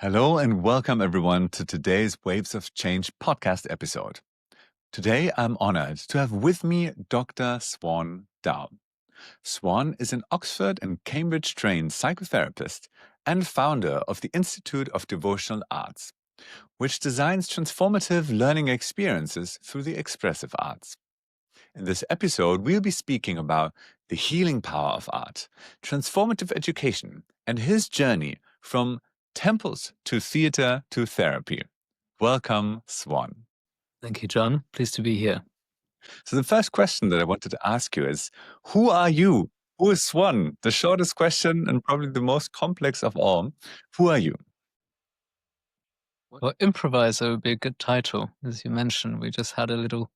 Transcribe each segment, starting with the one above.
Hello and welcome everyone to today's Waves of Change podcast episode. Today I'm honored to have with me Dr. Swan Dao. Swan is an Oxford and Cambridge trained psychotherapist and founder of the Institute of Devotional Arts, which designs transformative learning experiences through the expressive arts. In this episode, we'll be speaking about the healing power of art, transformative education, and his journey from temples to theater to therapy. Welcome, Swan. Thank you, John. Pleased to be here. So the first question that I wanted to ask you is, who are you? Who is Swan? The shortest question and probably the most complex of all. Who are you? Well, improviser would be a good title. As you mentioned, we just had a little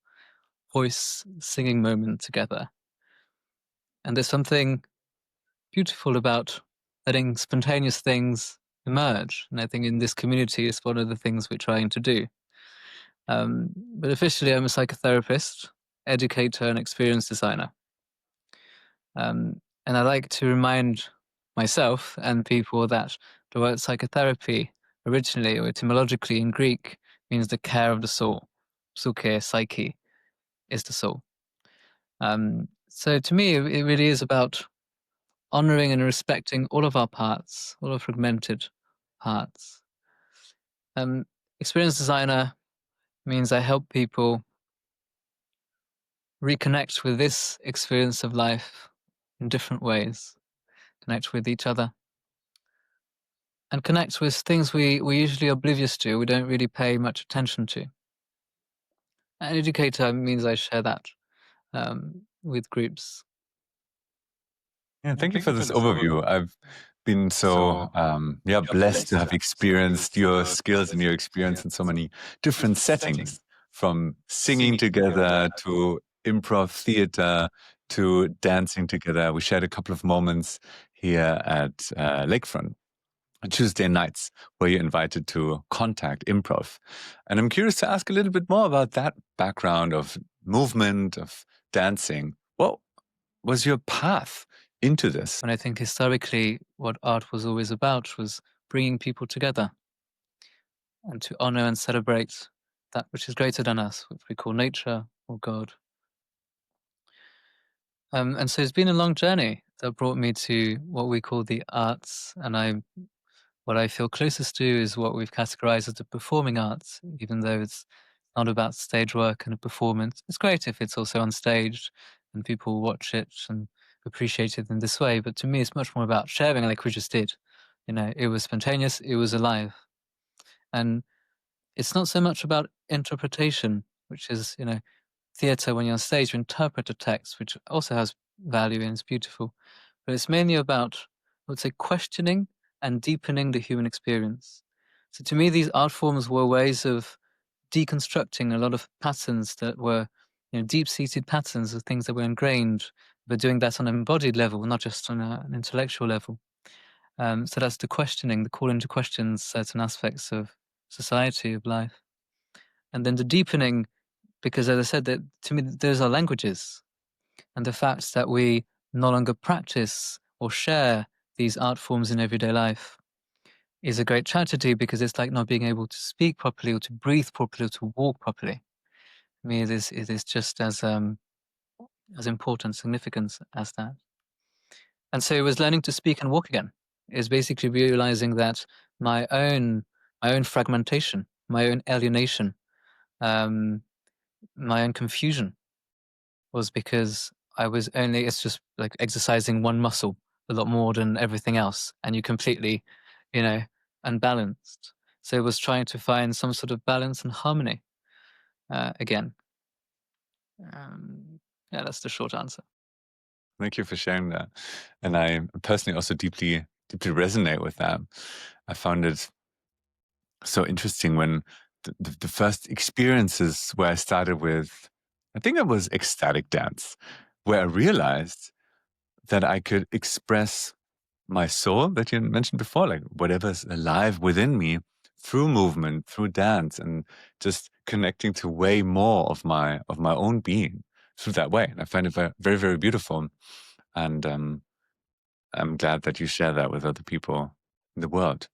voice singing moment together. And there's something beautiful about letting spontaneous things emerge. And I think in this community, it's one of the things we're trying to do. But officially, I'm a psychotherapist, educator, and experience designer. And I like to remind myself and people that the word psychotherapy originally or etymologically in Greek means the care of the soul. Psyche, psyche is the soul. So to me, it really is about honoring and respecting all of our parts, all our fragmented parts. Experience designer means I help people reconnect with this experience of life in different ways, connect with each other, and connect with things we're usually oblivious to, we don't really pay much attention to. An educator means I share that with groups. Yeah, thank you for this overview. I've been so blessed to have experienced your skills and your experience in so many different settings, from singing together to improv theater to dancing together. We shared a couple of moments here at Lakefront on Tuesday nights where you're invited to contact improv. And I'm curious to ask a little bit more about that background of movement, of dancing. What was your path into this? And I think historically what art was always about was bringing people together and to honor and celebrate that which is greater than us, which we call nature or God. And so it's been a long journey that brought me to what we call the arts. And what I feel closest to is what we've categorized as the performing arts, even though it's not about stage work and a performance. It's great if it's also unstaged and people watch it and appreciate it in this way. But to me, it's much more about sharing, like we just did. It was spontaneous, it was alive. And it's not so much about interpretation, which is, theater. When you're on stage, you interpret a text, which also has value and is beautiful. But it's mainly about, I would say, questioning and deepening the human experience. So to me, these art forms were ways of deconstructing a lot of patterns that were deep-seated patterns of things that were ingrained, but doing that on an embodied level, not just on an intellectual level. So that's the questioning, the call into question certain aspects of society, of life. And then the deepening, because as I said, that to me, those are languages. And the fact that we no longer practice or share these art forms in everyday life is a great tragedy, because it's like not being able to speak properly or to breathe properly or to walk properly. I mean, it is just as important, significant as that. And so it was learning to speak and walk again. Is basically realizing that my own fragmentation, my own alienation, my own confusion was because it's just like exercising one muscle a lot more than everything else, and you're completely, unbalanced. So it was trying to find some sort of balance and harmony again. That's the short answer. Thank you for sharing that. And I personally also deeply resonate with that. I found it so interesting when the first experiences where I started with, I think it was ecstatic dance, where I realized that I could express my soul that you mentioned before, like whatever's alive within me through movement, through dance, and just connecting to way more of my own being through that way. And I find it very, very, very beautiful. And I'm glad that you share that with other people in the world.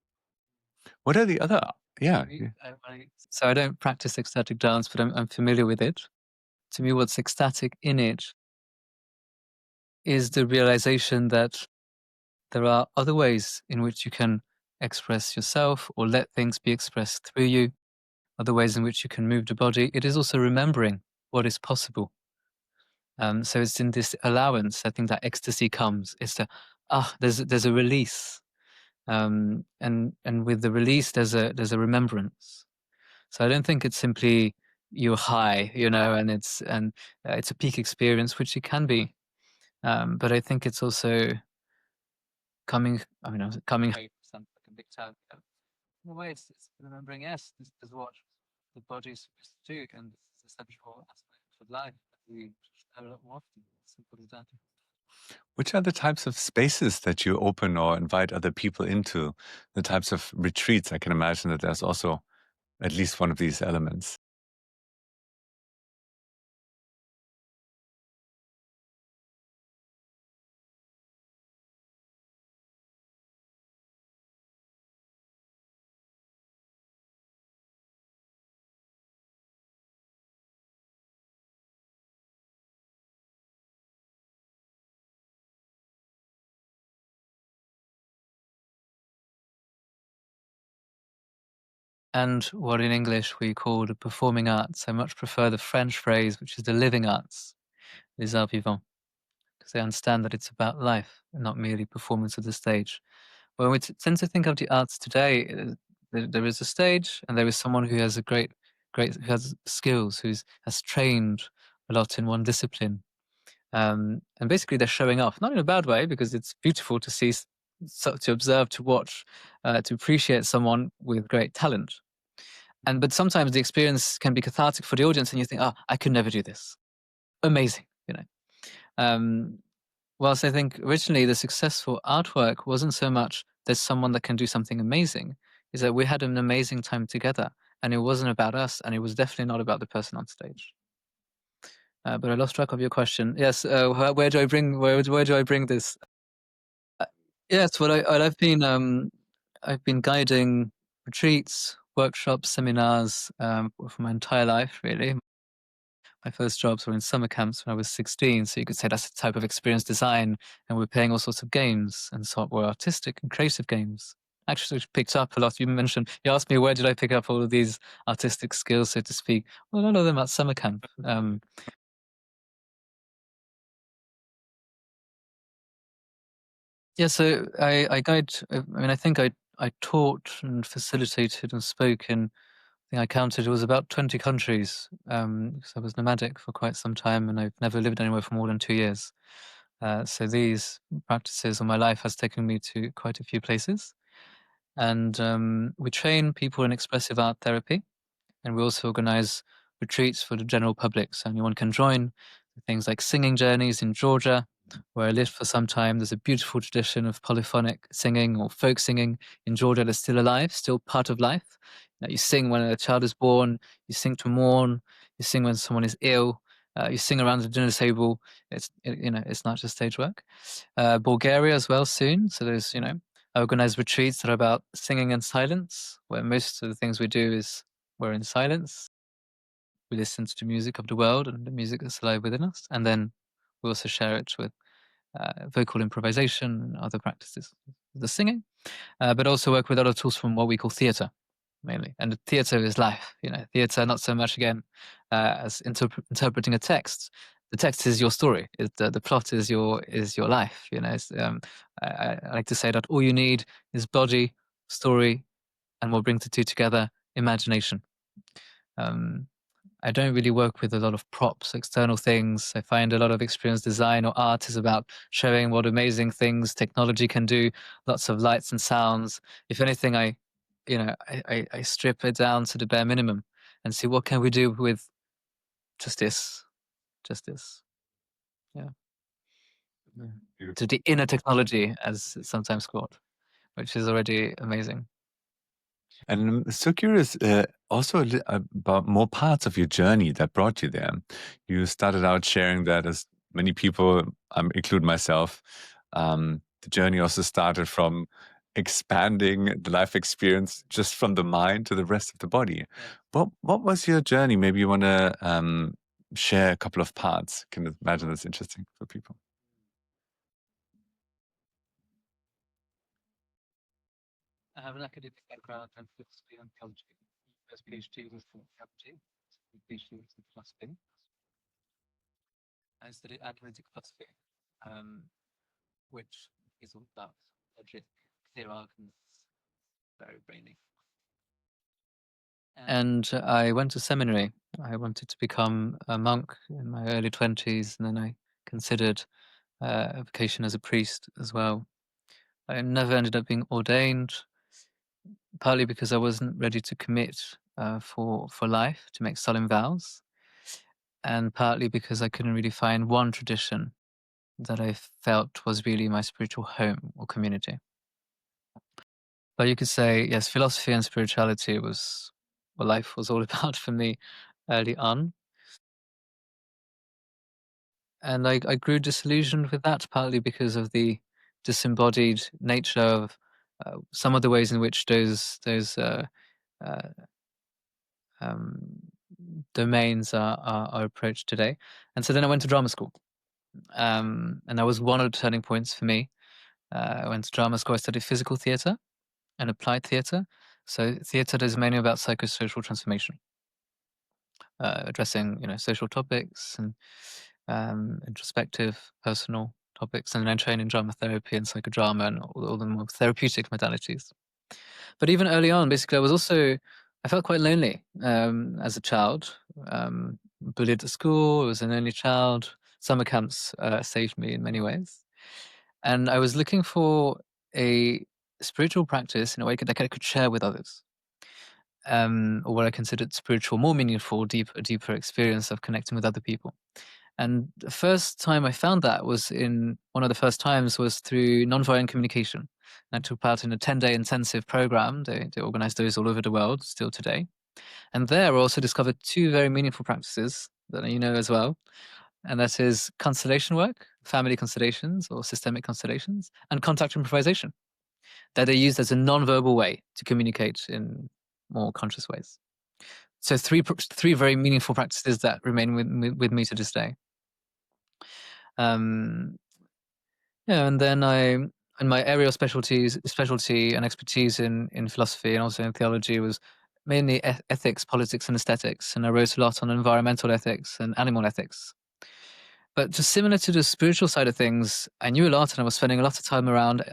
What are the other? Yeah. So I don't practice ecstatic dance, but I'm familiar with it. To me, what's ecstatic in it is the realization that there are other ways in which you can express yourself or let things be expressed through you, other ways in which you can move the body. It is also remembering what is possible. So it's in this allowance, I think, that ecstasy comes. It's the there's a release, and with the release, there's a remembrance. So I don't think it's simply you're high, and it's a peak experience, which it can be. But I think it's also coming. I mean, coming home from like a big town. In a way, it's remembering. Yes, this is what the body is supposed to do, and this is the central aspect of life that we should have a lot more often. Simple as that. Which are the types of spaces that you open or invite other people into? The types of retreats? I can imagine that there's also at least one of these elements. And what in English we call the performing arts. I much prefer the French phrase, which is the living arts, les arts vivants, because they understand that it's about life and not merely performance of the stage. When we tend to think of the arts today, there is a stage and there is someone who has who has skills, has trained a lot in one discipline. And basically they're showing off, not in a bad way, because it's beautiful to see, to observe, to watch, to appreciate someone with great talent. But sometimes the experience can be cathartic for the audience, and you think, "Oh, I could never do this." Amazing, you know. Um, whilst I think originally the successful artwork wasn't so much there's someone that can do something amazing, is that we had an amazing time together, and it wasn't about us, and it was definitely not about the person on stage. But I lost track of your question. Yes, where do I bring where do I bring this? Uh, yes, well, I've been guiding retreats, workshops, seminars for my entire life, really. My first jobs were in summer camps when I was 16, so you could say that's a type of experience design, and we're playing all sorts of games, and so were artistic and creative games. Actually, picked up a lot. You asked me where did I pick up all of these artistic skills, so to speak. Well, a lot of them at summer camp. Yeah, so I guide. I mean, I think I taught and facilitated and spoke in. I think I counted it was about 20 countries. Because I was nomadic for quite some time, and I've never lived anywhere for more than 2 years. So these practices, or my life, has taken me to quite a few places. And we train people in expressive art therapy, and we also organize retreats for the general public. So anyone can join things like singing journeys in Georgia, where I lived for some time. There's a beautiful tradition of polyphonic singing or folk singing in Georgia that's still alive, still part of life. You sing when a child is born, you sing to mourn, you sing when someone is ill, you sing around the dinner table. It's not just stage work. Bulgaria as well soon. So I organize retreats that are about singing in silence, where most of the things we do is we're in silence. We listen to the music of the world and the music that's alive within us, and then we also share it with vocal improvisation and other practices of the singing, but also work with other tools from what we call theatre, mainly. And the theatre is life. Theatre not so much again as interpreting a text. The text is your story. The plot is your life. I like to say that all you need is body, story, and what brings the two together, imagination. Um, I don't really work with a lot of props, external things. I find a lot of experience design or art is about showing what amazing things technology can do, lots of lights and sounds. If anything, I strip it down to the bare minimum and see what can we do with just this, just this. Yeah. To the inner technology, as it's sometimes called, which is already amazing. And I'm so curious, also about more parts of your journey that brought you there. You started out sharing that, as many people, include myself, the journey also started from expanding the life experience just from the mind to the rest of the body. What was your journey? Maybe you want to share a couple of parts. Can imagine that's interesting for people. I have an academic background in philosophy and theology. First PhD was in theology, PhD was in philosophy. I studied analytic philosophy, which is all about logic, clear arguments, very brainy. And I went to seminary. I wanted to become a monk in my early 20s, and then I considered a vocation as a priest as well. I never ended up being ordained, partly because I wasn't ready to commit for life, to make solemn vows, and partly because I couldn't really find one tradition that I felt was really my spiritual home or community. But you could say, yes, philosophy and spirituality was what life was all about for me early on. And I grew disillusioned with that, partly because of the disembodied nature of some of the ways in which those uh, um, domains are approached today. And so then I went to drama school, and that was one of the turning points for me. I went to drama school. I studied physical theatre and applied theatre. So theatre is mainly about psychosocial transformation, addressing social topics and introspective, personal topics, and then I trained in drama therapy and psychodrama and all the more therapeutic modalities. But even early on, basically, I felt quite lonely as a child. Bullied at school. I was an only child. Summer camps saved me in many ways, and I was looking for a spiritual practice in a way that I could share with others, or what I considered spiritual, more meaningful, deeper experience of connecting with other people. And the first time I found that was one of the first times was through nonviolent communication. I took part in a 10-day intensive program. They organize those all over the world still today. And there I also discovered two very meaningful practices that you know as well. And that is constellation work, family constellations or systemic constellations, and contact improvisation, that are used as a non-verbal way to communicate in more conscious ways. So three very meaningful practices that remain with me to this day. Um, yeah, and then and my area of specialty and expertise in philosophy and also in theology was mainly ethics, politics, and aesthetics, and I wrote a lot on environmental ethics and animal ethics. But just similar to the spiritual side of things, I knew a lot, and I was spending a lot of time around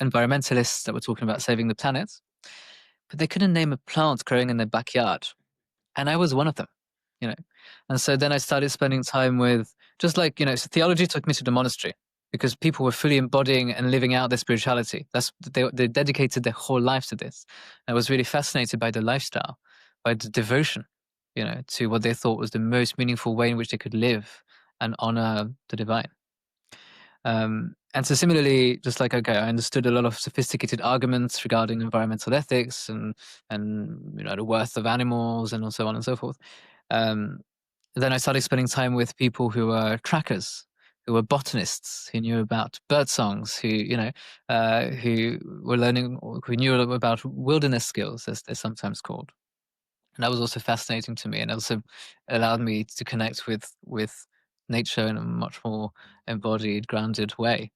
environmentalists that were talking about saving the planet, but they couldn't name a plant growing in their backyard, and I was one of them, you know. And so then I started spending time with, just like, so theology took me to the monastery because people were fully embodying and living out their spirituality. They dedicated their whole life to this. I was really fascinated by the lifestyle, by the devotion, to what they thought was the most meaningful way in which they could live and honor the divine. And so similarly, just like, okay, I understood a lot of sophisticated arguments regarding environmental ethics and the worth of animals and so on and so forth. Um, then I started spending time with people who were trackers, who were botanists, who knew about bird songs, who were learning, or who knew a lot about wilderness skills, as they're sometimes called. And that was also fascinating to me, and also allowed me to connect with nature in a much more embodied, grounded way.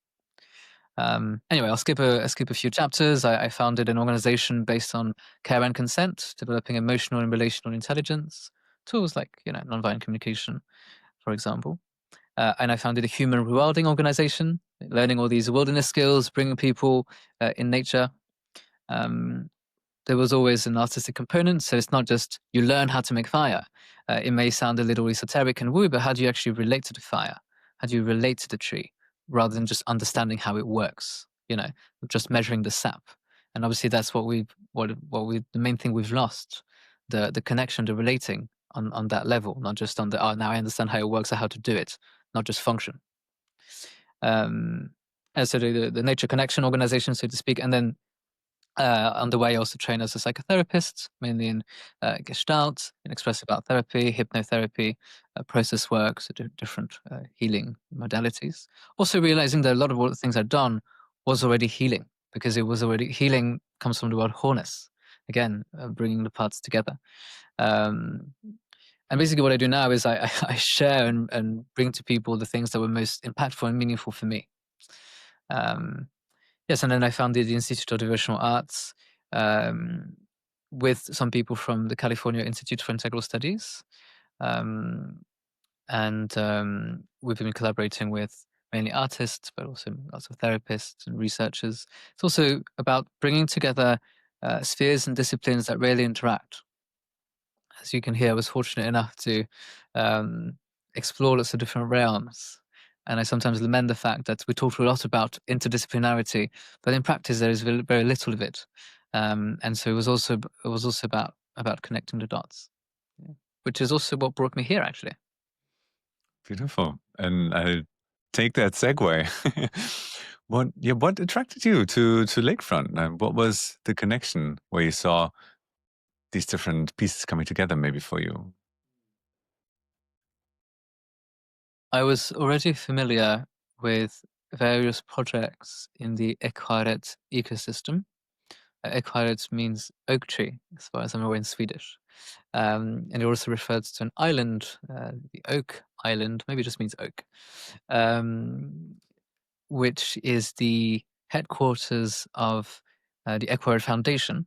Anyway, I'll skip a few chapters. I founded an organization based on care and consent, developing emotional and relational intelligence, tools like nonviolent communication, for example. And I founded a human rewilding organization, learning all these wilderness skills, bringing people in nature. Um, there was always an artistic component, so it's not just you learn how to make fire. It may sound a little esoteric and woo, but how do you actually relate to the fire? How do you relate to the tree, rather than just understanding how it works? Just measuring the sap. And obviously, that's the main thing we've lost: the connection, the relating on that level, not just on the now I understand how it works or how to do it, not just function. And so the nature connection organization, so to speak, and then on the way, I also train as a psychotherapist, mainly in Gestalt, in expressive art therapy, hypnotherapy, process work, so different healing modalities. Also realizing that a lot of what the things I've done was already healing, because it was already healing comes from the word wholeness. Again, bringing the parts together. And basically what I do now is I share and bring to people the things that were most impactful and meaningful for me. Yes, and then I founded the Institute of Devotional Arts with some people from the California Institute for Integral Studies. And we've been collaborating with mainly artists, but also lots of therapists and researchers. It's also about bringing together spheres and disciplines that rarely interact. As you can hear, I was fortunate enough to explore lots of different realms. And I sometimes lament the fact that we talk a lot about interdisciplinarity, but in practice there is very, very little of it. And so it was also about connecting the dots, yeah. Which is also what brought me here, actually. Beautiful. And I take that segue. What attracted you to Lakefront? And what was the connection where you saw these different pieces coming together maybe for you? I was already familiar with various projects in the Ekvaret ecosystem. Ekvaret means oak tree, as far as I'm aware in Swedish. And it also refers to an island, the Oak Island, maybe it just means oak, which is the headquarters of the Ekvaret Foundation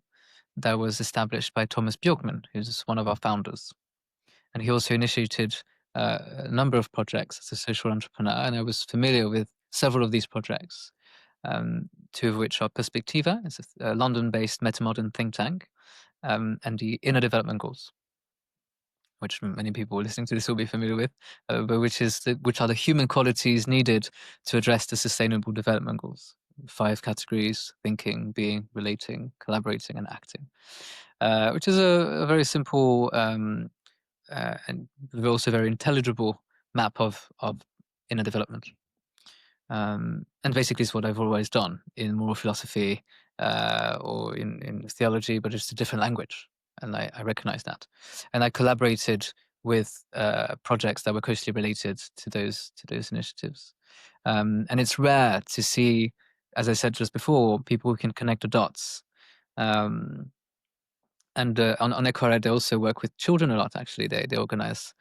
that was established by Thomas Bjorkman, who's one of our founders. And he also initiated a number of projects as a social entrepreneur, and I was familiar with several of these projects, two of which are Perspectiva, it's a London-based metamodern think tank, and the Inner Development Goals, which many people listening to this will be familiar with, but which are the human qualities needed to address the Sustainable Development Goals. 5 categories: thinking, being, relating, collaborating, and acting, which is a very simple and also very intelligible map of inner development. And basically it's what I've always done in moral philosophy or in theology, but it's a different language. And I recognize that. And I collaborated with projects that were closely related to those initiatives. And it's rare to see, as I said just before, people who can connect the dots. And on Ekvaret, they also work with children a lot, actually. They organize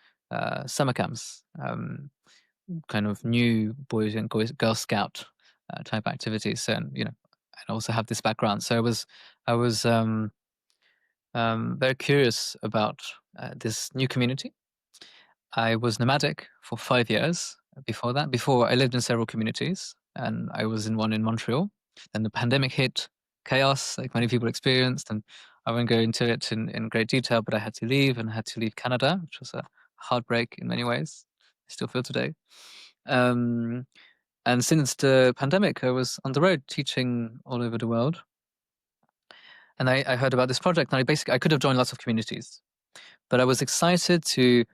summer camps, kind of new Boys and Girl Scout type activities. And, I also have this background. So I was very curious about this new community. I was nomadic for 5 years before that. Before, I lived in several communities, and I was in one in Montreal. Then the pandemic hit, chaos, like many people experienced, and I won't go into it in great detail, but I had to leave, and I had to leave Canada, which was a heartbreak in many ways. I still feel today. And since the pandemic, I was on the road teaching all over the world. And I heard about this project, and I could have joined lots of communities, but I was excited to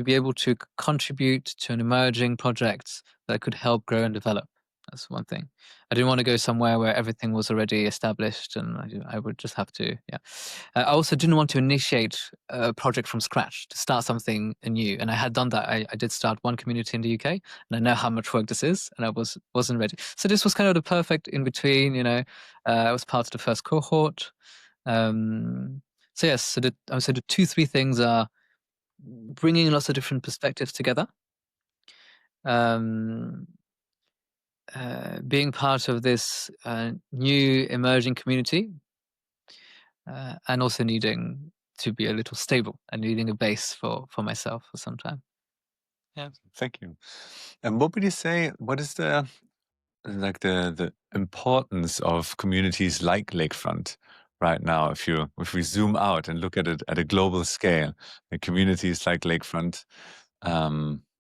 be able to contribute to an emerging project that could help grow and develop. That's one thing. I didn't want to go somewhere where everything was already established, and I would just have to, yeah. I also didn't want to initiate a project from scratch, to start something new. And I had done that. I did start one community in the UK, and I know how much work this is, and I wasn't ready. So this was kind of the perfect in between. I was part of the first cohort. So yes, so I would say the 3 things are bringing lots of different perspectives together, being part of this new emerging community, and also needing to be a little stable and needing a base for myself for some time. Yeah, thank you. And what would you say? What is the importance of communities like Lakefront right now? If we zoom out and look at it at a global scale, the communities like Lakefront,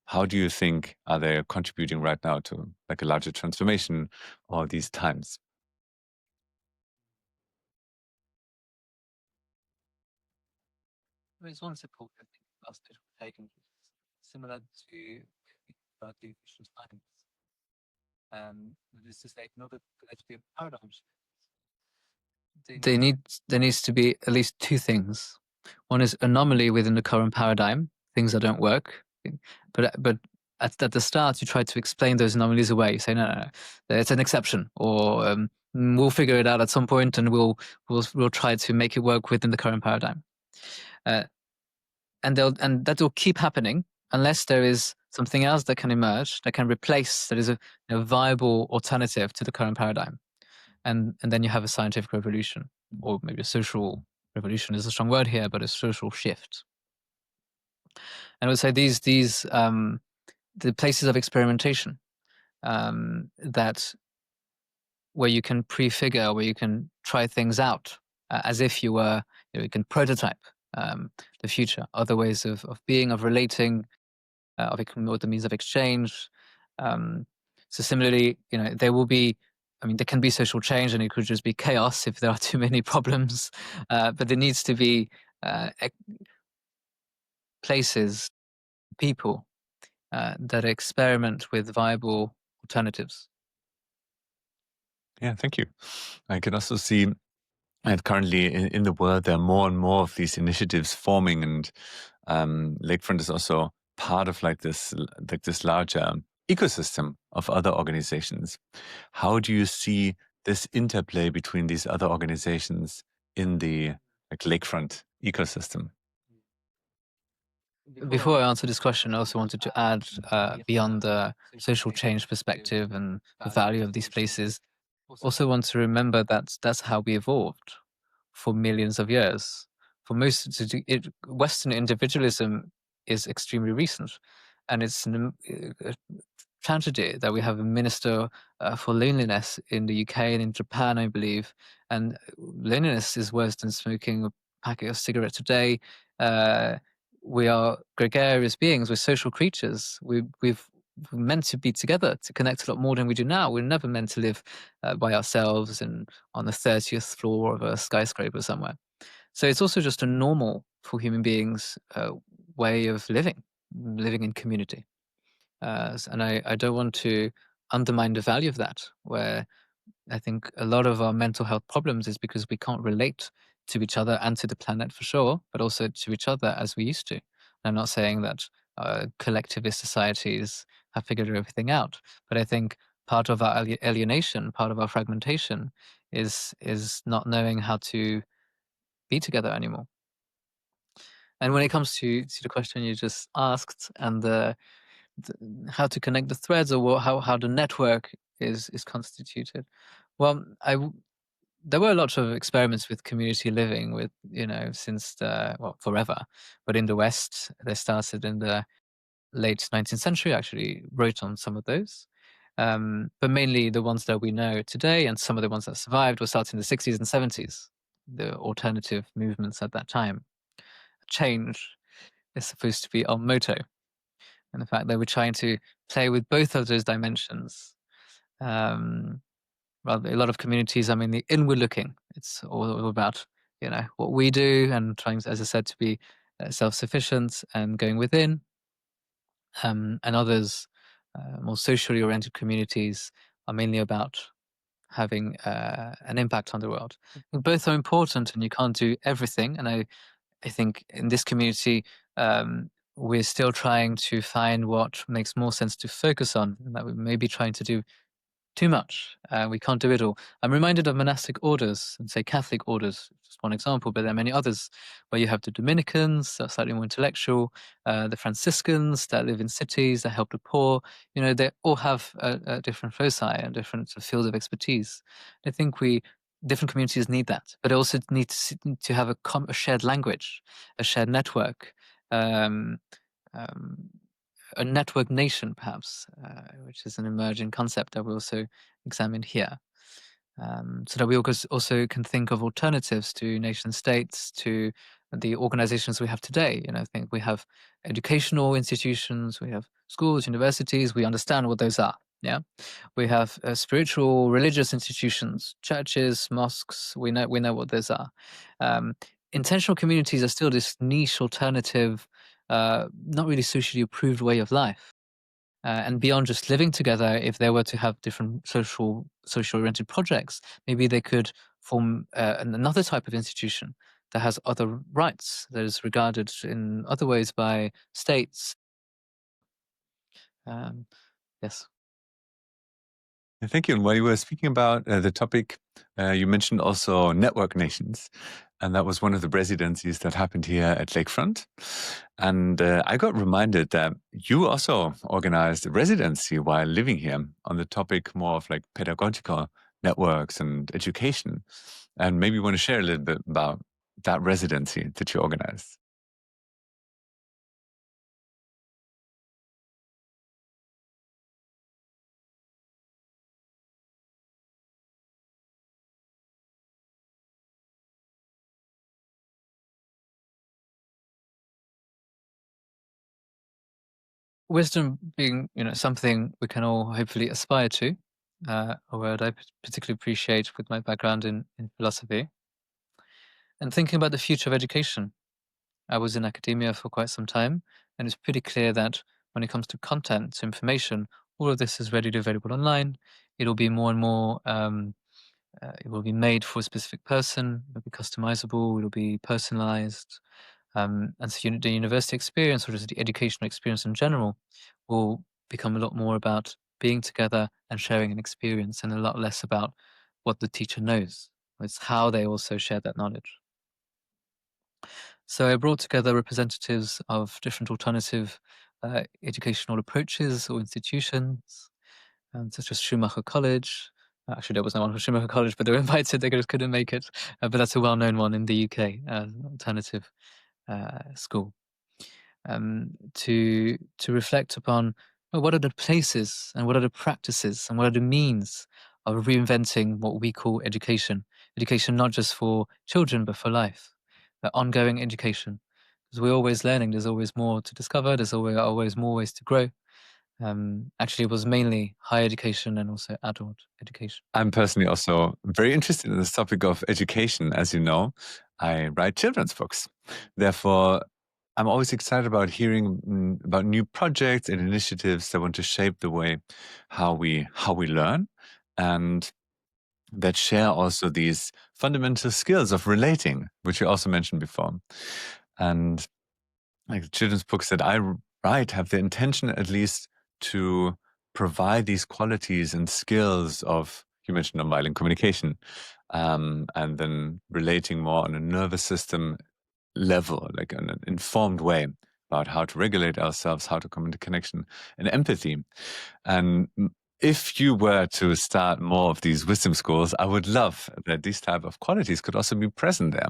how do you think are they contributing right now to like a larger transformation or these times? There's one simple thing us to take, similar to the official science. This is like, in order for there to be a paradigm shift, there needs to be at least 2 things. One is anomaly within the current paradigm, things that don't work. But at the start, you try to explain those anomalies away. You say, no, it's an exception, or we'll figure it out at some point, and we'll try to make it work within the current paradigm. Uh, and that will keep happening unless there is something else that can emerge, that can replace, that is a viable alternative to the current paradigm. And then you have a scientific revolution, or maybe a social revolution is a strong word here, but a social shift. And I would say these the places of experimentation, that where you can prefigure, where you can try things out, as if you were, you can prototype the future, other ways of being, of relating, or the means of exchange. Um, so similarly, there will be, there can be social change, and it could just be chaos if there are too many problems. But there needs to be places, people that experiment with viable alternatives. Yeah, thank you. I can also see that currently in the world there are more and more of these initiatives forming, and Lakefront is also part of like this larger ecosystem of other organizations. How do you see this interplay between these other organizations in the Lakefront ecosystem? Before I answer this question, I also wanted to add, beyond the social change perspective and the value of these places, also want to remember that that's how we evolved for millions of years. For most, Western individualism is extremely recent, and it's a tragedy that we have a minister for loneliness in the UK and in Japan, I believe. And loneliness is worse than smoking a packet of cigarettes a day. We are gregarious beings. We're social creatures. We're meant to be together, to connect a lot more than we do now. We're never meant to live by ourselves and on the 30th floor of a skyscraper somewhere. So it's also just a normal for human beings way of living in community. And I don't want to undermine the value of that, where I think a lot of our mental health problems is because we can't relate to each other and to the planet for sure, but also to each other as we used to. I'm not saying that collectivist societies have figured everything out, but I think part of our alienation, part of our fragmentation, is not knowing how to be together anymore. And when it comes to the question you just asked, and how to connect the threads, or how the network is constituted, well, there were lots of experiments with community living, with since forever, but in the West they started in the late 19th century. I actually wrote on some of those, but mainly the ones that we know today, and some of the ones that survived, were started in the 60s and 70s. The alternative movements at that time. Change is supposed to be our motto, and the fact that we're trying to play with both of those dimensions. Um, Rather, a lot of communities, the inward looking. It's all about what we do, and trying, as I said, to be self-sufficient and going within. And others, more socially oriented communities, are mainly about having an impact on the world. Both are important, and you can't do everything. And I think in this community, we're still trying to find what makes more sense to focus on, and that we may be trying to do too much. We can't do it all. I'm reminded of monastic orders, and say Catholic orders, just one example, but there are many others, where you have the Dominicans, that are slightly more intellectual, the Franciscans that live in cities, that help the poor. They all have a different foci and different fields of expertise. I think different communities need that, but also need to have a shared language, a shared network. Um, um, a network nation, perhaps, which is an emerging concept that we also examine here. So that we also can think of alternatives to nation states, to the organizations we have today. I think we have educational institutions, we have schools, universities, we understand what those are. Yeah, we have spiritual, religious institutions, churches, mosques. We know what those are. Um, Intentional communities are still this niche alternative, not really socially approved way of life. And beyond just living together, if they were to have different social oriented projects, maybe they could form another type of institution that has other rights, that is regarded in other ways by states. Um, yes. Thank you. And while you were speaking about the topic, you mentioned also network nations. And that was one of the residencies that happened here at Lakefront. And I got reminded that you also organized a residency while living here on the topic more of like pedagogical networks and education. And maybe you want to share a little bit about that residency that you organized. Wisdom being, something we can all hopefully aspire to, a word I particularly appreciate with my background in philosophy, and thinking about the future of education. I was in academia for quite some time, and it's pretty clear that when it comes to content, information, all of this is readily available online. It'll be more and more, it will be made for a specific person, it'll be customizable, it'll be personalized. And so the university experience, or just the educational experience in general, will become a lot more about being together and sharing an experience, and a lot less about what the teacher knows. It's how they also share that knowledge. So I brought together representatives of different alternative educational approaches or institutions, such as Schumacher College. Actually, there was no one from Schumacher College, but they were invited. They just couldn't make it. But that's a well-known one in the UK, alternative school, to reflect upon, well, what are the places and what are the practices and what are the means of reinventing what we call education. Education not just for children but for life, ongoing education. Because we're always learning. There's always more to discover. There's always more ways to grow. Actually, it was mainly higher education and also adult education. I'm personally also very interested in this topic of education. As you know, I write children's books. Therefore, I'm always excited about hearing about new projects and initiatives that want to shape the way how we learn, and that share also these fundamental skills of relating, which you also mentioned before. And like the children's books that I write have the intention at least to provide these qualities and skills of, you mentioned nonviolent communication, and then relating more on a nervous system level, like in an informed way about how to regulate ourselves, how to come into connection and empathy. And if you were to start more of these wisdom schools, I would love that these type of qualities could also be present there,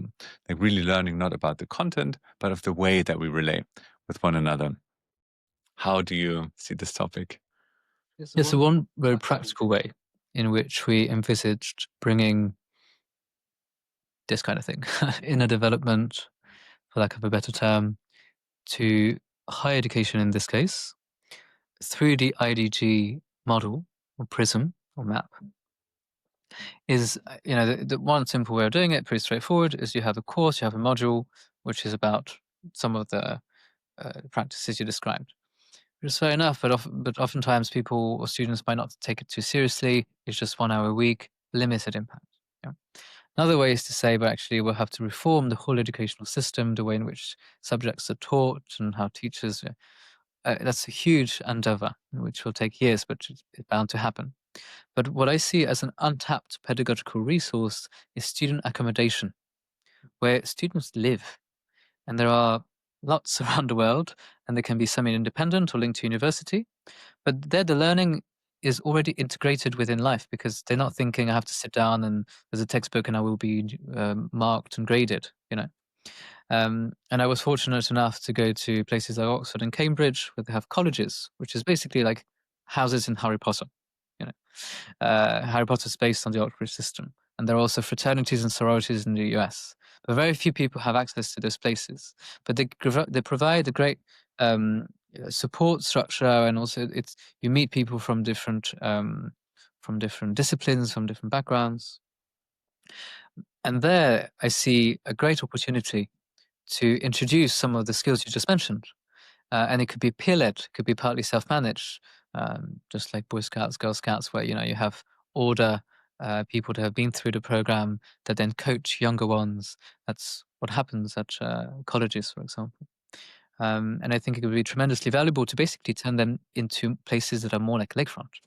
like really learning not about the content, but of the way that we relate with one another. How do you see this topic? Yeah, so one very practical way in which we envisaged bringing this kind of thing, inner development, for lack of a better term, to higher education in this case, through the IDG model or prism or map, is, the one simple way of doing it, pretty straightforward, is you have a course, you have a module, which is about some of the practices you described. Which is fair enough, but oftentimes people or students might not take it too seriously. It's just 1 hour a week, limited impact. Yeah. Another way is to say, but actually, we'll have to reform the whole educational system, the way in which subjects are taught and how teachers. That's a huge endeavor, which will take years, but it's bound to happen. But what I see as an untapped pedagogical resource is student accommodation, where students live. And there are lots around the world, and they can be semi-independent or linked to university. But there, the learning is already integrated within life because they're not thinking I have to sit down and there's a textbook and I will be marked and graded. And I was fortunate enough to go to places like Oxford and Cambridge, where they have colleges, which is basically like houses in Harry Potter. You know, Harry Potter is based on the Oxford system, and there are also fraternities and sororities in the US. But very few people have access to those places. But they provide a great support structure, and also you meet people from different disciplines, from different backgrounds, and there I see a great opportunity to introduce some of the skills you just mentioned. And it could be peer-led, it could be partly self-managed, just like Boy Scouts, Girl Scouts, where you have older people that have been through the program that then coach younger ones. That's what happens at colleges, for example. And I think it would be tremendously valuable to basically turn them into places that are more like lakefront.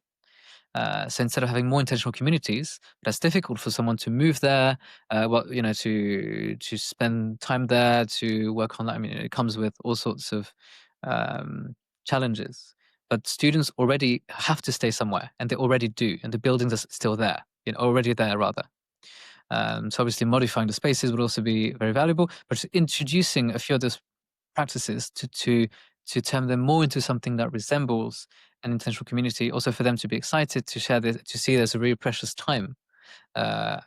So instead of having more intentional communities, that's difficult for someone to move there, to spend time there, to work on that. I mean, it comes with all sorts of um, challenges. But students already have to stay somewhere, and they already do, and the buildings are still there, already there rather. So obviously modifying the spaces would also be very valuable, but introducing a few of those practices to turn them more into something that resembles an intentional community, also for them to be excited to share this, to see there's a really precious time that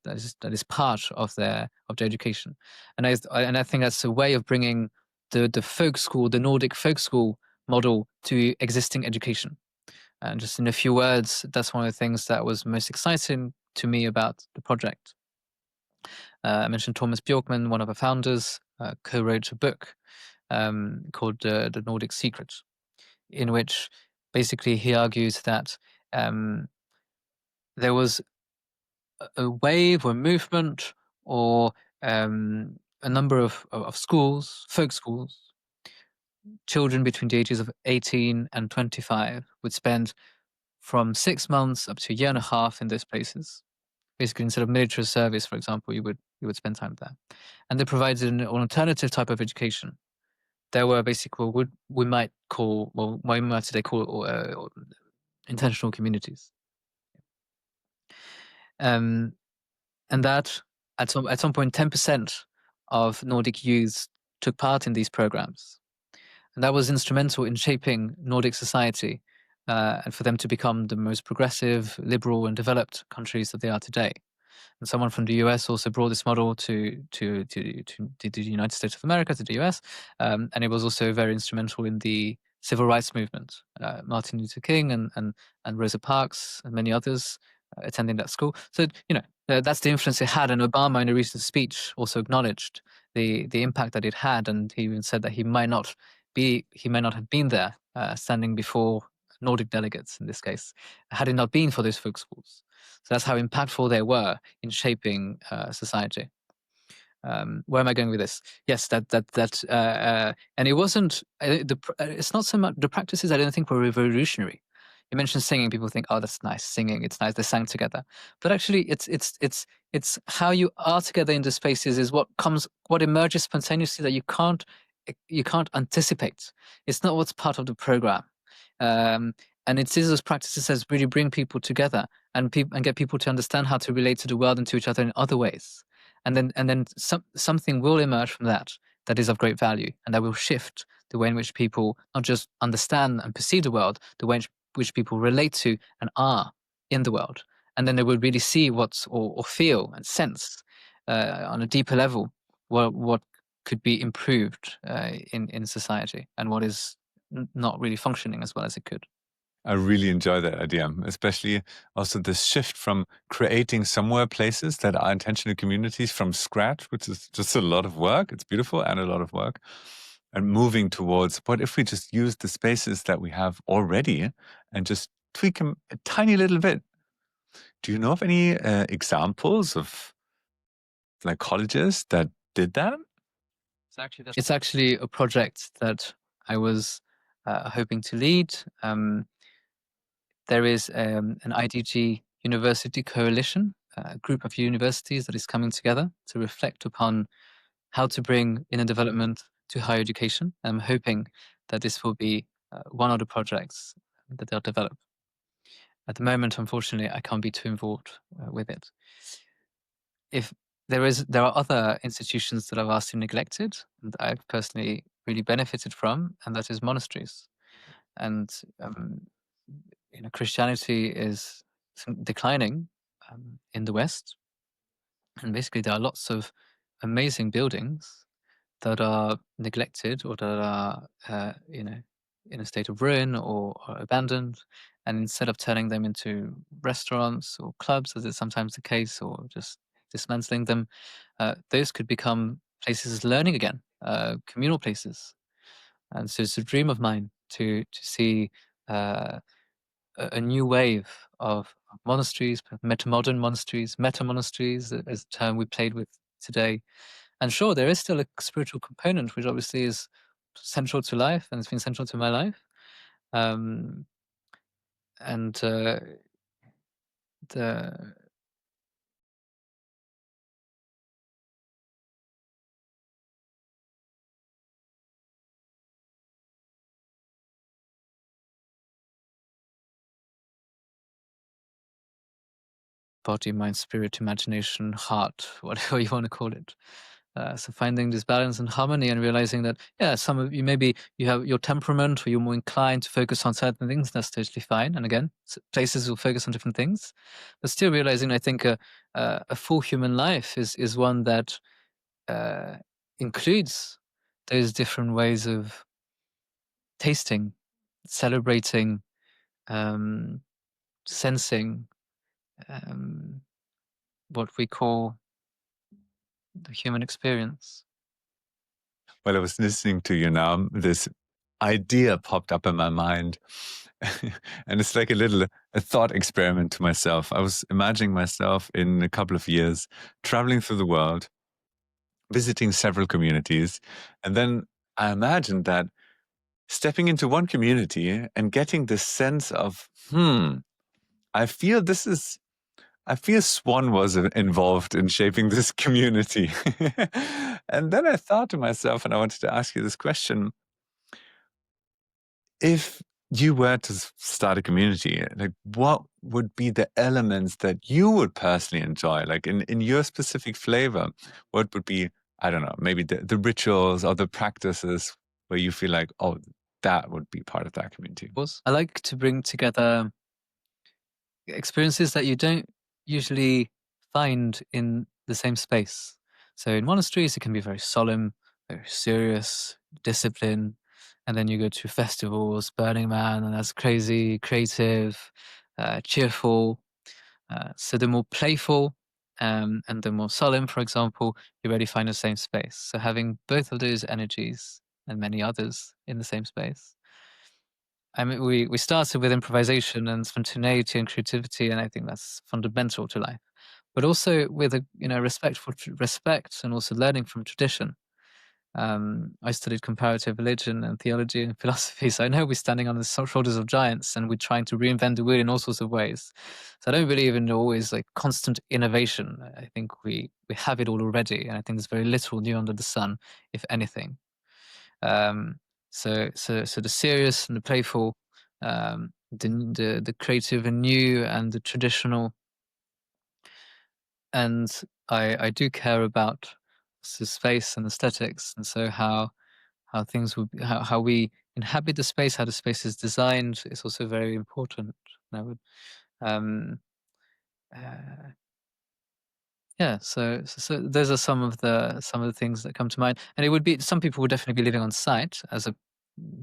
is part of their education. And I think that's a way of bringing the folk school, the Nordic folk school model to existing education. And just in a few words, that's one of the things that was most exciting to me about the project. I mentioned Thomas Bjorkman, one of the founders, co-wrote a book called The Nordic Secret, in which basically he argues that um, there was a wave or movement or a number of schools, folk schools, children between the ages of 18 and 25 would spend from 6 months up to a year and a half in those places. Basically, instead of military service, for example, you would spend time there. And they provided an alternative type of education. There were basically what we might call, well, why might today call intentional communities. Um, and that at some point, 10% of Nordic youths took part in these programs. And that was instrumental in shaping Nordic society and for them to become the most progressive, liberal, and developed countries that they are today. And someone from the US also brought this model to the United States of America, to the US, and it was also very instrumental in the civil rights movement. Martin Luther King and Rosa Parks and many others attending that school. So that's the influence it had. And Obama, in a recent speech, also acknowledged the impact that it had, and he even said that he might not have been there, standing before Nordic delegates in this case, had it not been for those folk schools. So that's how impactful they were in shaping society. Where am I going with this? Yes, and it wasn't. It's not so much the practices. I don't think were revolutionary. You mentioned singing. People think, "Oh, that's nice. Singing, it's nice." They sang together, but actually, it's how you are together in the spaces is what emerges spontaneously that you can't anticipate. It's not what's part of the program. Um, and it is those practices that really bring people together and get people to understand how to relate to the world and to each other in other ways. And then something will emerge from that is of great value, and that will shift the way in which people not just understand and perceive the world, the way in which people relate to and are in the world. And then they will really see or feel and sense on a deeper level what could be improved in society, and what is not really functioning as well as it could. I really enjoy that idea, especially also the shift from creating somewhere places that are intentional communities from scratch, which is just a lot of work. It's beautiful and a lot of work. And moving towards what if we just use the spaces that we have already and just tweak them a tiny little bit? Do you know of any examples of like colleges that did that? It's actually a project that I was hoping to lead. There is an IDG University Coalition, a group of universities that is coming together to reflect upon how to bring inner development to higher education. I'm hoping that this will be one of the projects that they'll develop. At the moment, unfortunately, I can't be too involved with it. If there are other institutions that I've asked to neglected, and I've personally really benefited from, and that is monasteries. And Christianity is declining in the West, and basically there are lots of amazing buildings that are neglected or that are in a state of ruin or abandoned. And instead of turning them into restaurants or clubs, as is sometimes the case, or just dismantling them, those could become places of learning again, communal places. And so it's a dream of mine to see a new wave of monasteries, meta-modern monasteries, meta-monasteries is a term we played with today. And sure, there is still a spiritual component, which obviously is central to life, and it's been central to my life. Um, and the body, mind, spirit, imagination, heart, whatever you want to call it. So finding this balance and harmony, and realizing that, yeah, some of you, maybe you have your temperament, or you're more inclined to focus on certain things. That's totally fine. And again, places will focus on different things, but still realizing, I think, a full human life is one that uh, includes those different ways of tasting, celebrating, um, sensing, um, what we call the human experience. While I was listening to you now, this idea popped up in my mind. And it's like a thought experiment to myself. I was imagining myself in a couple of years traveling through the world, visiting several communities. And then I imagined that stepping into one community and getting this sense of, I feel this is I feel Swan was involved in shaping this community. And then I thought to myself, and I wanted to ask you this question: if you were to start a community, like, what would be the elements that you would personally enjoy? Like, in your specific flavor, what would be, I don't know, maybe the rituals or the practices where you feel like, oh, that would be part of that community? Of course, I like to bring together experiences that you don't usually find in the same space. So in monasteries, it can be very solemn, very serious, discipline. And then you go to festivals, Burning Man, and that's crazy, creative, cheerful. So the more playful and the more solemn, for example, you already find the same space. So having both of those energies and many others in the same space. I mean, we started with improvisation and spontaneity and creativity, and I think that's fundamental to life. But also with a respect and also learning from tradition. I studied comparative religion and theology and philosophy, so I know we're standing on the shoulders of giants, and we're trying to reinvent the wheel in all sorts of ways. So I don't believe in always like constant innovation. I think we have it all already, and I think there's very little new under the sun, if anything. Um, so the serious and the playful, the creative and new, and the traditional. And I do care about space and aesthetics, and so how things would be, how we inhabit the space, how the space is designed is also very important. And I would, um, uh, yeah, so those are some of the things that come to mind, and it would be, some people would definitely be living on site as a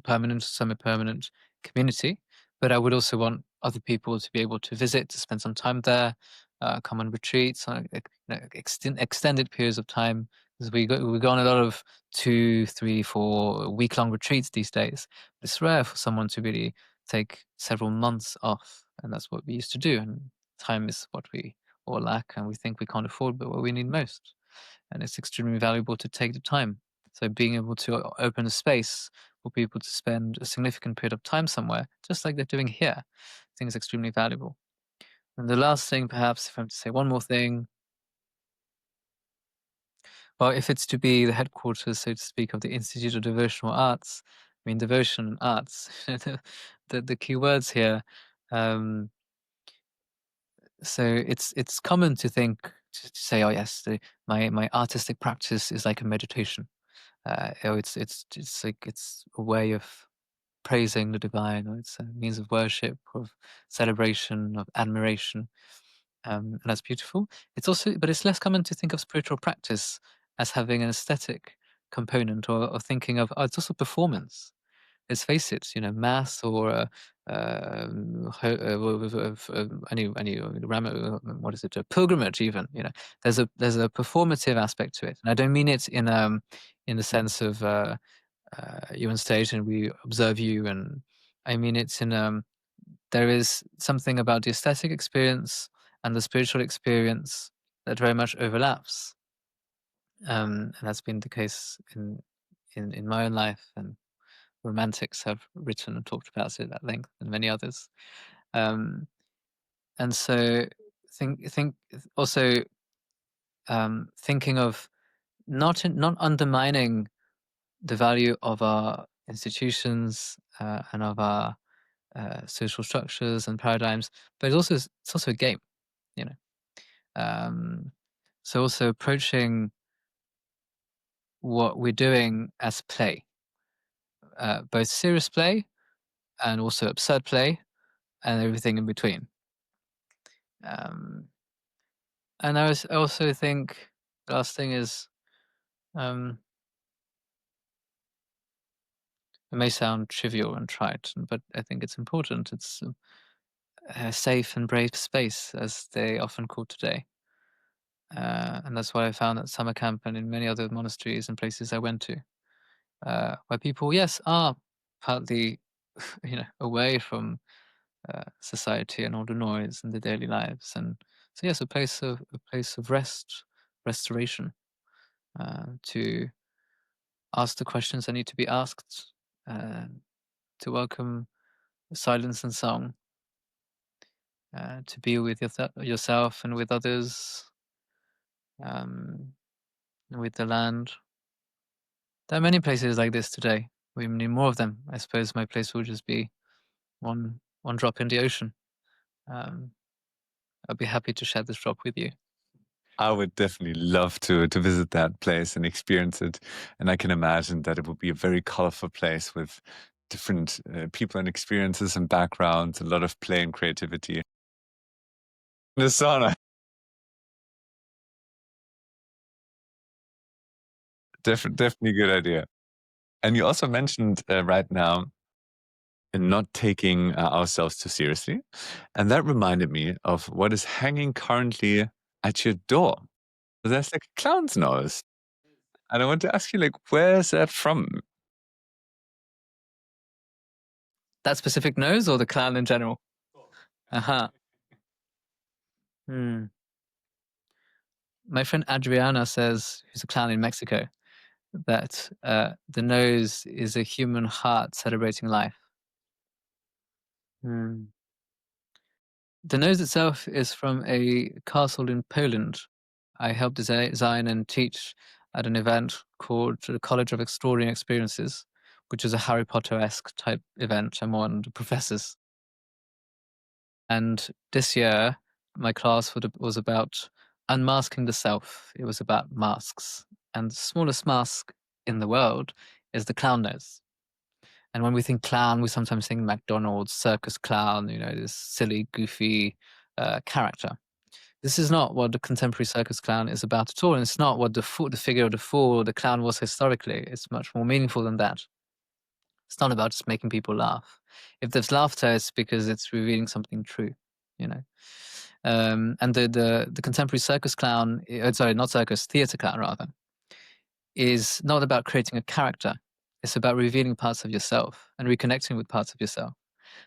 permanent, semi-permanent community, but I would also want other people to be able to visit, to spend some time there, come on retreats, extended periods of time. Because we go on a lot of 2, 3, 4 week-long retreats these days. But it's rare for someone to really take several months off, and that's what we used to do. And time is what we or lack, and we think we can't afford, but what we need most. And it's extremely valuable to take the time. So being able to open a space for people to spend a significant period of time somewhere, just like they're doing here, I think is extremely valuable. And the last thing, perhaps, if I'm to say one more thing, well, if it's to be the headquarters, so to speak, of the Institute of Devotional Arts, I mean, devotion and arts, the key words here. Um, so it's common to think, to say, oh yes, my artistic practice is like a meditation. Oh, it's like it's a way of praising the divine, or it's a means of worship, of celebration, of admiration, and that's beautiful. It's also, but it's less common to think of spiritual practice as having an aesthetic component, or thinking of, oh, it's also performance. Let's face it, mass, or what is it, a pilgrimage even. There's a performative aspect to it, and I don't mean it in the sense of you on stage and we observe you, and I mean it's in there is something about the aesthetic experience and the spiritual experience that very much overlaps, and that's been the case in my own life, and romantics have written and talked about it at length, and many others. Um, and so think also thinking of not undermining the value of our institutions and of our social structures and paradigms, but it's also a game, you know. Um, so also approaching what we're doing as play, both serious play and also absurd play and everything in between. Um, and I also think the last thing is, um, it may sound trivial and trite, but I think it's important. It's a safe and brave space, as they often call today. And that's what I found at summer camp and in many other monasteries and places I went to, where people, yes, are partly, away from society and all the noise and the daily lives, and so yes, a place of restoration, to ask the questions that need to be asked, uh, to welcome silence and song, to be with yourself and with others, um, and with the land. There are many places like this today. We need more of them. I suppose my place will just be one drop in the ocean. Um, I'd be happy to share this drop with you. I would definitely love to visit that place and experience it. And I can imagine that it would be a very colorful place with different people and experiences and backgrounds, a lot of play and creativity. The sauna, definitely a good idea. And you also mentioned right now not taking ourselves too seriously. And that reminded me of what is hanging currently at your door. There's like a clown's nose. And I want to ask you, like, where's that from? That specific nose or the clown in general? Uh-huh. Hmm. My friend Adriana says, who's a clown in Mexico, that the nose is a human heart celebrating life. Hmm. The nose itself is from a castle in Poland. I helped design and teach at an event called the College of Extraordinary Experiences, which is a Harry Potter-esque type event. I'm one of the professors. And this year, my class was about unmasking the self. It was about masks. And the smallest mask in the world is the clown nose. And when we think clown, we sometimes think McDonald's circus clown, this silly, goofy character. This is not what the contemporary circus clown is about at all. And it's not what the figure of the fool, the clown was historically. It's much more meaningful than that. It's not about just making people laugh. If there's laughter, it's because it's revealing something true, you know. And the contemporary circus clown, sorry, not circus, theater clown rather, is not about creating a character. It's about revealing parts of yourself and reconnecting with parts of yourself.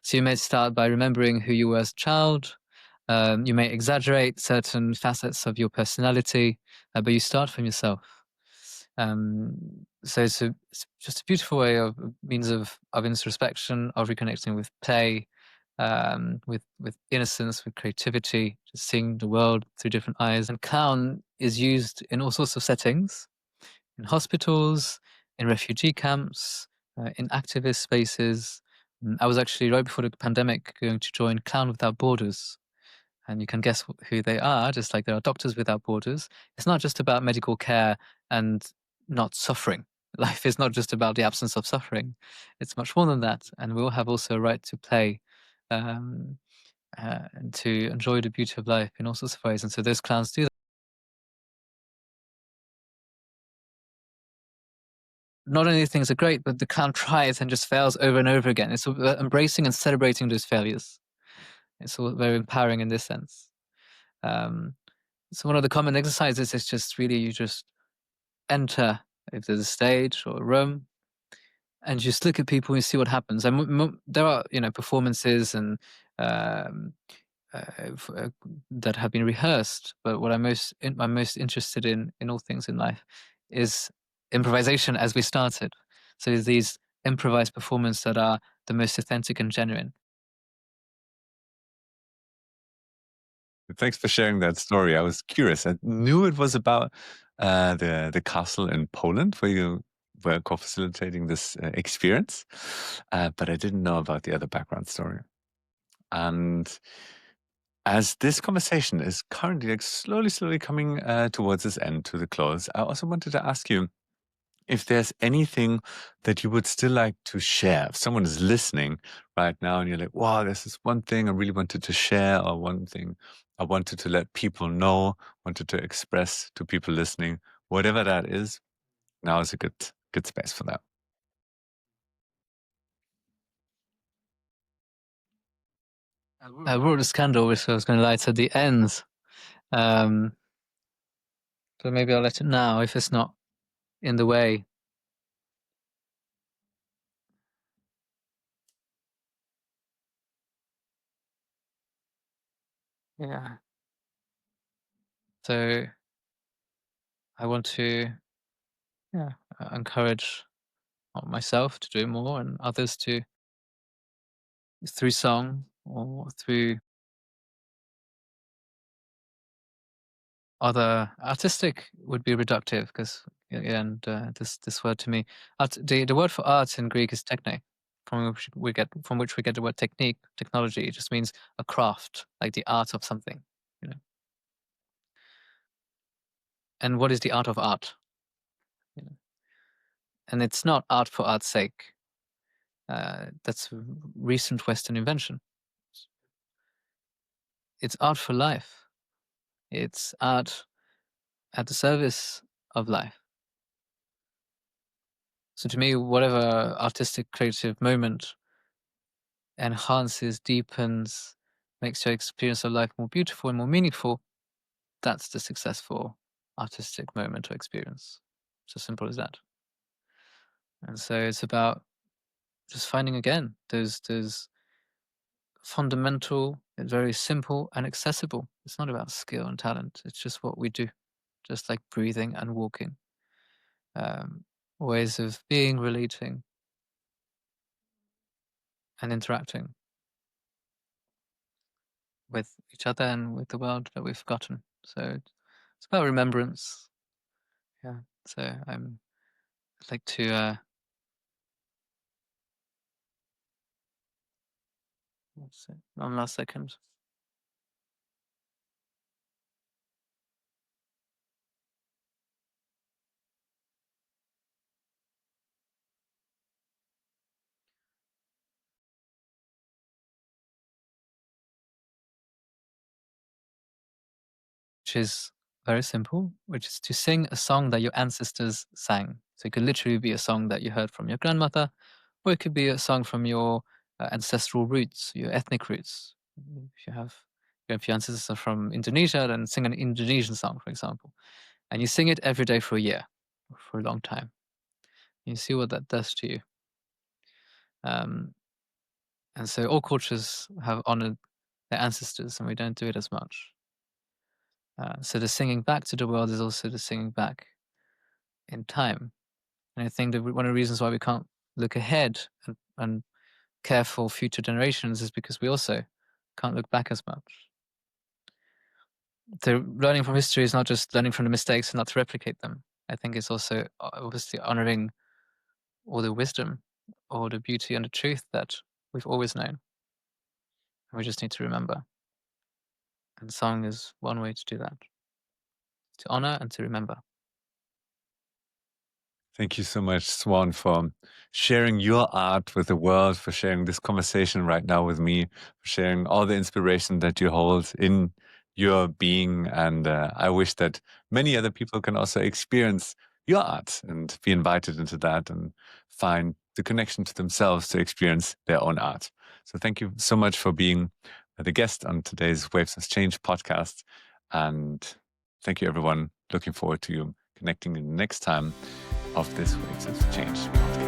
So you may start by remembering who you were as a child. You may exaggerate certain facets of your personality, but you start from yourself. So it's just a beautiful way of means of introspection, of reconnecting with play, with innocence, with creativity, just seeing the world through different eyes. And clown is used in all sorts of settings, in hospitals, in refugee camps, in activist spaces. I was actually right before the pandemic going to join Clown Without Borders, and you can guess who they are, just like there are Doctors Without Borders. It's not just about medical care and not suffering. Life is not just about the absence of suffering. It's much more than that. And we all have also a right to play, um, and to enjoy the beauty of life in all sorts of ways. And so those clowns do that. Not only things are great, but the clown tries and just fails over and over again. It's embracing and celebrating those failures. It's all very empowering in this sense. Um, so one of the common exercises is just really you just enter, if there's a stage or a room, and just look at people and see what happens. And there are performances and um, that have been rehearsed, but what I'm most interested in all things in life is improvisation, as we started. So these improvised performances that are the most authentic and genuine. Thanks for sharing that story. I was curious. I knew it was about the castle in Poland where you were co-facilitating this experience, but I didn't know about the other background story. And as this conversation is currently like slowly coming towards its end, to the close, I also wanted to ask you if there's anything that you would still like to share. If someone is listening right now and you're like, wow, this is one thing I really wanted to share, or one thing I wanted to let people know, wanted to express to people listening, whatever that is, now is a good space for that. I brought this candle, which I was going to light at the end. So maybe I'll let it now if it's not in the way. Yeah. So I want to encourage myself to do more and others to, through song or through other artistic would be reductive because and this word to me, the word for art in Greek is techne, from which we get the word technique, technology. It just means a craft, like the art of something, you know. And what is the art of art? You know? And it's not art for art's sake. That's a recent Western invention. It's art for life. It's art at the service of life. So to me, whatever artistic creative moment enhances, deepens, makes your experience of life more beautiful and more meaningful, that's the successful artistic moment or experience. It's as simple as that. And so it's about just finding again those fundamental, it's very simple and accessible. It's not about skill and talent. It's just what we do, just like breathing and walking. Ways of being, relating, and interacting with each other and with the world that we've forgotten. So it's about remembrance. Yeah. So I'd like to let's see, one last second. Which is very simple, which is to sing a song that your ancestors sang. So it could literally be a song that you heard from your grandmother, or it could be a song from your ancestral roots, your ethnic roots. If your ancestors are from Indonesia, then sing an Indonesian song, for example. And you sing it every day for a year, or for a long time. You see what that does to you. And so all cultures have honored their ancestors, and we don't do it as much. So the singing back to the world is also the singing back in time. And I think that one of the reasons why we can't look ahead and care for future generations is because we also can't look back as much. So learning from history is not just learning from the mistakes and not to replicate them. I think it's also obviously honoring all the wisdom, all the beauty and the truth that we've always known. And we just need to remember. And song is one way to do that, to honor and to remember. Thank you so much, Swan, for sharing your art with the world, for sharing this conversation right now with me, for sharing all the inspiration that you hold in your being. And I wish that many other people can also experience your art and be invited into that and find the connection to themselves to experience their own art. So thank you so much for being the guest on today's Waves of Change podcast. And thank you, everyone. Looking forward to you connecting the next time of this Waves of Change podcast.